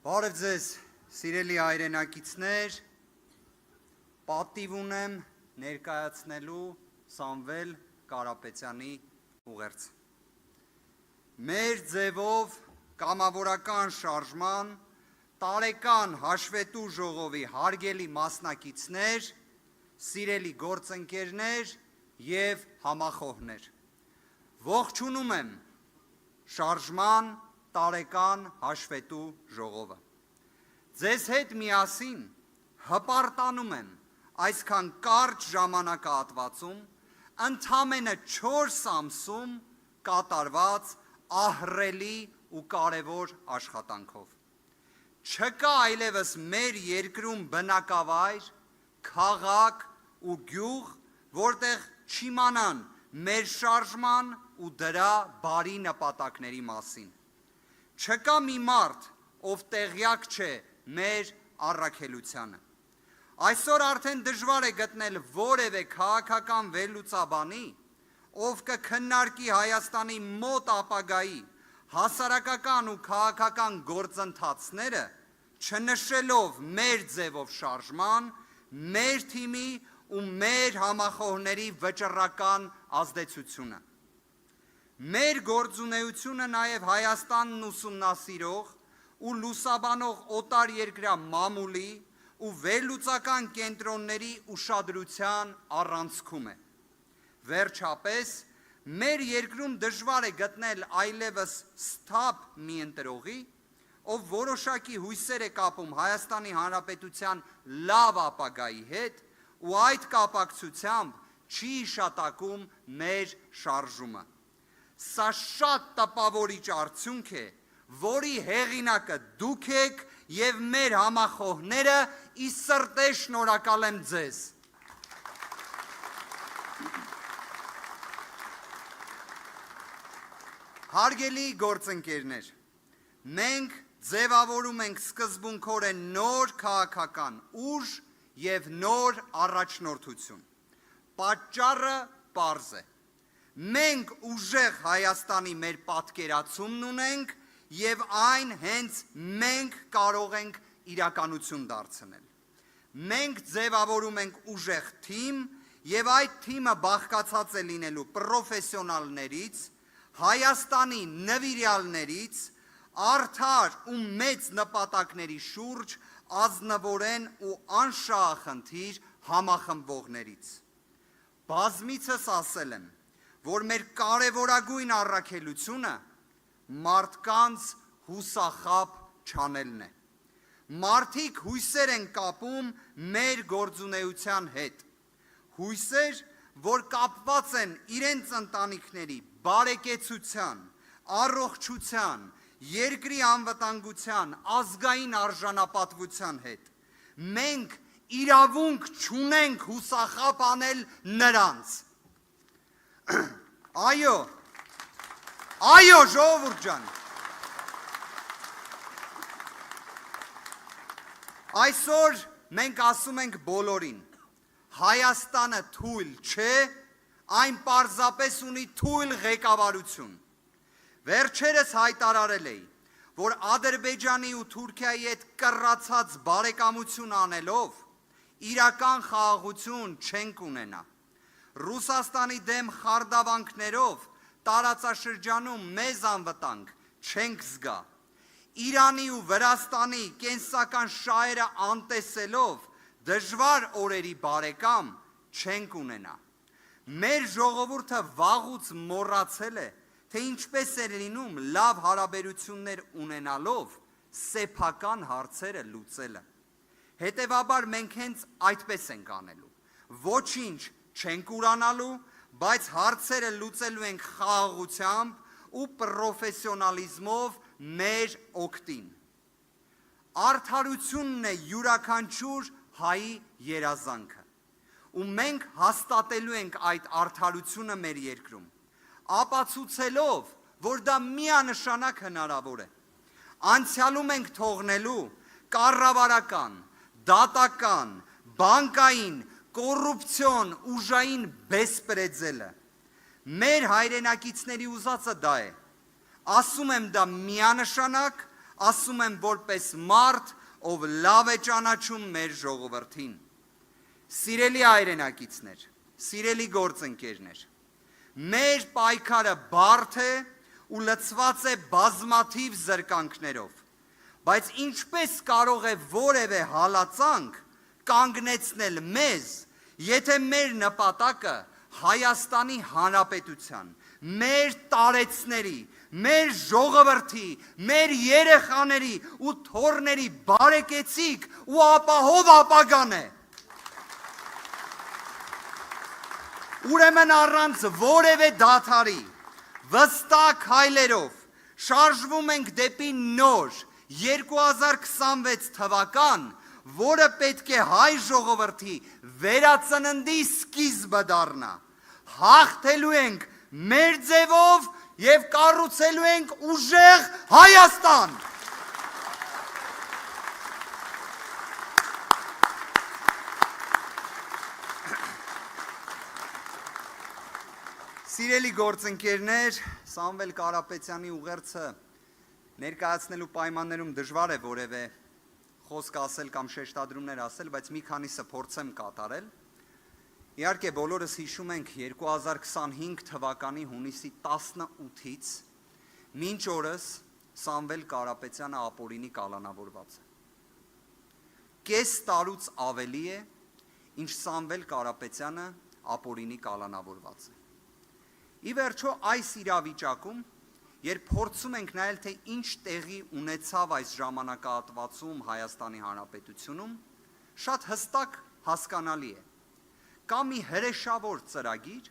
Բարև ձեզ, սիրելի հայրենակիցներ, պատիվ ունեմ ներկայացնելու Սամվել Կարապետյանի ուղերձ։ Մեր ձևով կամավորական շարժման տարեկան հաշվետու ժողովի հարգելի մասնակիցներ, սիրելի գործընկերներ և համախոհներ։ Ողջունում եմ շարժման տարեկան հաշվետու ժողովը։ Ձեզ հետ միասին հպարտանում եմ այսքան կարճ ժամանակահատվածում ընդամենը 4 ամսում կատարված ահռելի ու կարևոր աշխատանքով։ Չկա այլևս մեր երկրում բնակավայր, քաղաք ու գյուղ, որտեղ չիմանան մեր շարժման ու դրա բարի նպատակների մասին։ Չկա մի մարդ, ով տեղյակ չէ մեր առաքելությանը։ Այսօր արդեն դժվար է գտնել որևէ քաղաքական վերլուծաբանի, ով կքննարկի Հայաստանի մոտ ապագայի հասարակական ու քաղաքական գործընթացները, չնշելով մեր ձևով շարժման, մեր թիմի ու մեր համախոհների վճռական ազդեցությունը։ Մեր գործունեությունը նաև Հայաստանն ուսումնասիրող ու լուսաբանող օտարերկրյա մամուլի ու վերլուծական կենտրոնների ուշադրության առանցքում է։ Վերջապես, մեր երկրում դժվար է գտնել այլևս սթափ մի ընտրողի, ով որոշակի հույսեր է կապում Հայաստանի Հանրապետության լավ ապագայի հետ ու այդ կապակցությամբ չի հիշատակում մեր շարժումը։ Սա շատ տպավորիչ արդյունք է, որի հեղինակը դուք եք և մեր համախոհները, ի սրտե շնորհակալ եմ ձեզ։ Հարգելի գործընկերներ, մենք ձևավորում ենք սկզբունքորեն նոր քաղաքական ուժ և նոր առաջնորդություն։ Պատճառը պարզ է։ Մենք ուժեղ Հայաստանի մեր պատկերացումն ունենք և այն հենց մենք կարող ենք իրականություն դարձնել։ Մենք ձևավորում ենք ուժեղ թիմ և այդ թիմը բաղկացած է լինելու պրոֆեսիոնալներից, Հայաստանի նվիրյալներից, արդար ու մեծ նպատակների շուրջ ազնվորեն ու անշահախնդիր համախմբվողներից։ Բազմիցս ասել եմ, որ մեր կարևորագույն առաքելությունը մարդկանց հուսախաբ չանելն է։ Մարդիկ հույսեր են կապում մեր գործունեության հետ, հույսեր, որ կապված են իրենց ընտանիքների բարեկեցության, առողջության, երկրի անվտանգության, ազգային արժանապատվության հետ։ Մենք իրավունք չունենք հուսախաբ անել նրանց։ Այո, ժողովուրդ ջան, այսօր մենք ասում ենք բոլորին, Հայաստանը թույլ չէ, այն պարզապես ունի թույլ ղեկավարություն։ Վերջերս հայտարարել էի, որ Ադրբեջանի ու Թուրքիայի հետ կռացած բարեկամություն անելով, իրական խաղաղություն չենք ունենա։ Ռուսաստանի դեմ խարդավանքներով տարածաշրջանում մեզ անվտանգ չենք զգա։ Իրանի ու Վրաստանի կենսական շահերը անտեսելով դժվար օրերի բարեկամ չենք ունենա։ Մեր ժողովուրդը վաղուց մոռացել է, թե ինչպես է լինում լավ հարաբերություններ ունենալով սեփական հարցերը լուծելը։ Հետևաբար մենք հենց այդպես ենք անելու։ Ոչինչ չենք ուրանալու, բայց հարցերը լուծելու ենք խաղաղությամբ ու պրոֆեսիոնալիզմով մեր օգտին։ Արդարությունն է յուրաքանչյուր հայի երազանքը, ու մենք հաստատելու ենք այդ արդարությունը մեր երկրում, ապացուցելով, որ դա միանշանակ հնարավոր է։ Անցյալում ենք թողնելու կառավարական, դատական, բանկային, կոռուպցիոն ուժային բեսպրեդզելը։ Մեր հայրենակիցների ուզածը դա է։ Ասում եմ դա միանշանակ, ասում եմ որպես մարդ, ով լավ է ճանաչում մեր ժողովրդին։ Սիրելի հայրենակիցներ, սիրելի գործընկերներ, մեր պայքարը բարդ է ու լցված է բազմաթիվ զրկանքներով, բայց ինչպես կարող է որևէ հալածանք կանգնեցնել մեզ, եթե մեր նպատակը Հայաստանի Հանրապետության, մեր տարեցների, մեր ժողովրդի, մեր երեխաների ու թոռների բարեկեցիկ ու ապահով ապագան է։ Ուրեմն առանց որևէ դադարի, վստակ հայլերով շարժվում ենք դեպի նոր 2026 թվական, որը պետք է հայ ժողովրդի վերածննդի սկիզբը դառնա։ Հաղթելու ենք մեր ձևով և կառուցելու ենք ուժեղ Հայաստան։ Սիրելի գործընկերներ, Սամվել Կարապետյանի ուղերձը ներկայացնելու պայմաններում դժվար է որևէ խոսք ասել կամ շեշտադրումներ ասել, բայց մի քանիսը փորձեմ կատարել։ Իհարկե բոլորս հիշում ենք 2025 թվականի հունիսի 18-ից մինչ օրս Սամվել Կարապետյանը ապօրինի կալանավորված է։ Կես տարուց ավելի է, ինչ Սամվել Կարապետյանը ապօրինի կալանավորված է։ Ի վերջո այս իրավիճակում, երբ փորձում ենք նայել, թե ինչ տեղի ունեցավ այս ժամանակահատվածում Հայաստանի Հանրապետությունում, շատ հստակ հասկանալի է։ Կա մի հրեշավոր ծրագիր,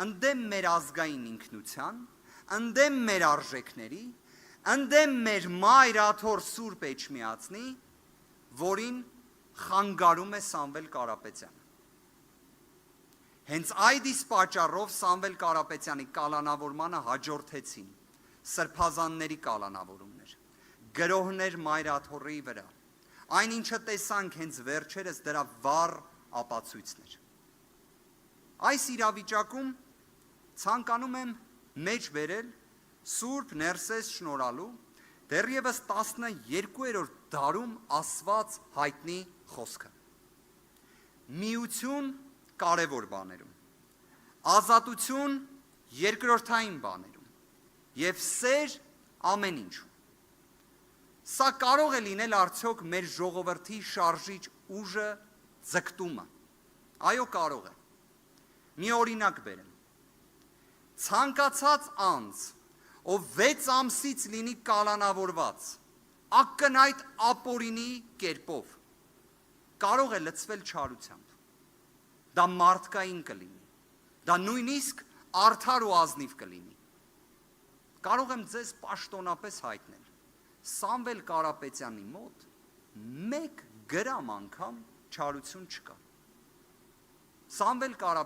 ընդդեմ մեր ազգային ինքնության, ընդդեմ մեր արժեքների, ընդդեմ մեր մայր աթոռ Սուրբ Էջմիածնի, որին խանգարում է Սամվել Կարապետյանը։ Հենց այդ իսկ պատճառով Սամվել Կարապետյանի կալանավորմանը հաջորդեցին սրբազանների կալանավորումներ, գրոհներ մայր աթոռի վրա, այն ինչը տեսանք հենց վերջերս դրա վառ ապացույցներ։ Այս իրավիճակում ցանկանում եմ մեջ բերել Սուրբ Ներսես շնորհալու դեռևս 12-րդ դարում ասված հայտնի խոսքը։ Միություն կարևոր բաներում, ազատություն երկրորդային բաներում և սեր ամեն ինչում։ Սա կարող է լինել արդյոք մեր ժողովրդի շարժիչ ուժը ձգտումը։ Այո, կարող է։ Մի օրինակ բերեմ։ Ցանկացած անձ, ով 6 ամսից լինի կալանավորված, ակնհայտ ապօրինի կերպով, կարող է լցվել չարությամբ։ Դա մարդկային կլինի, դա նույնիսկ արդար ու ազնիվ կլինի։ Կարող եմ ձեզ պաշտոնապես հայտնել, Սամվել Կարապետյանի մոտ 1 գրամ անգամ չարություն չկա։ Սամվել